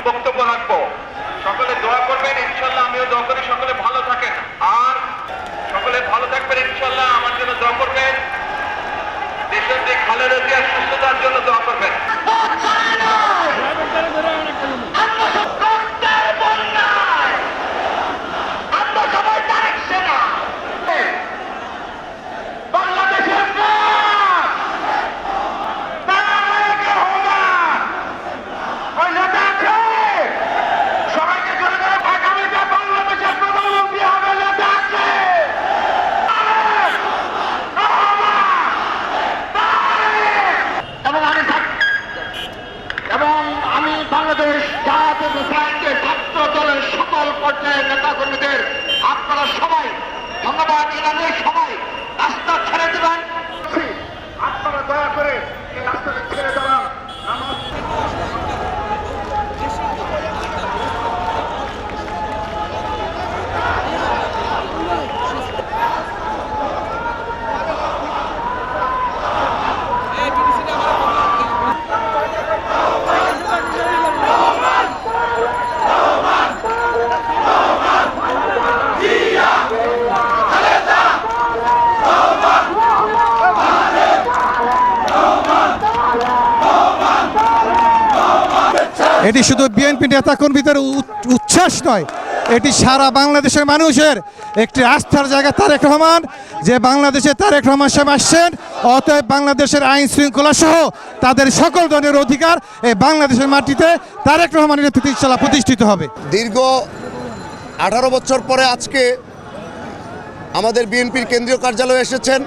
বক্তব্য রাখবো, সকলে দোয়া করবেন, ইনশাল্লাহ আমিও দোয়া করি সকলে ভালো থাকেন, আর সকলে ভালো থাকবেন ইনশাল্লাহ। আমার জন্য দোয়া করবেন, দেশের যে খালেদা জিয়ার সুস্থতার জন্য দোয়া করবেন। বাংলাদেশ জাতীয় ছাত্র দলের সকল পর্যায়ের নেতা কর্মীদের আপনারা সবাই ধন্যবাদ জানালে সবাই রাস্তা ছেড়ে দেবেন। আপনারা দয়া করে এই রাস্তাটা ছেড়ে দেওয়া এটি শুধু বিএনপি নেতাকর্মীদের উচ্ছ্বাস নয়, এটি সারা বাংলাদেশের মানুষের একটি আস্থার জায়গা। তারেক রহমান যে বাংলাদেশে তারেক রহমান সাহেব আসছেন, অতএব বাংলাদেশের আইন শৃঙ্খলা সহ তাদের সকল ধরনের অধিকার এই বাংলাদেশের মাটিতে তারেক রহমানের নেতৃত্বে ইনশাআল্লাহ প্রতিষ্ঠিত হবে। দীর্ঘ 18 বছর পরে আজকে আমাদের বিএনপির কেন্দ্রীয় কার্যালয়ে এসেছেন।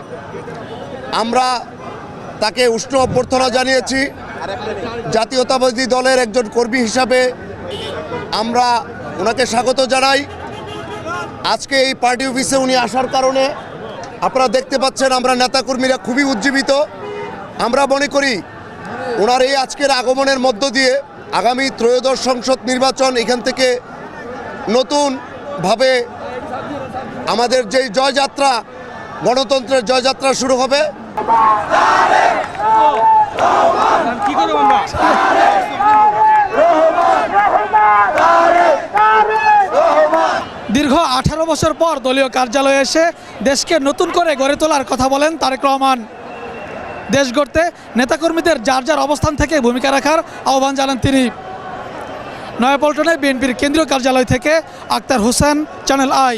আমরা তাকে উষ্ণ অভ্যর্থনা জানিয়েছি। জাতীয়তাবাদী দলের একজন কর্মী হিসাবে আমরা ওনাকে স্বাগত জানাই। আজকে এই পার্টি অফিসে উনি আসার কারণে আপনারা দেখতে পাচ্ছেন আমরা নেতাকর্মীরা খুবই উজ্জীবিত। আমরা মনে করি ওনার এই আজকের আগমনের মধ্য দিয়ে আগামী ত্রয়োদশ সংসদ নির্বাচন এখান থেকে নতুনভাবে আমাদের যেই জয়যাত্রা, গণতন্ত্রের জয়যাত্রা শুরু হবে। দীর্ঘ 18 বছর পর দলীয় কার্যালয়ে এসে দেশকে নতুন করে গড়ে তোলার কথা বলেন তারেক রহমান। দেশ গড়তে নেতাকর্মীদের যার যার অবস্থান থেকে ভূমিকা রাখার আহ্বান জানান তিনি। নয়াপল্টনে বিএনপির কেন্দ্রীয় কার্যালয় থেকে আক্তার হোসেন, চ্যানেল আই।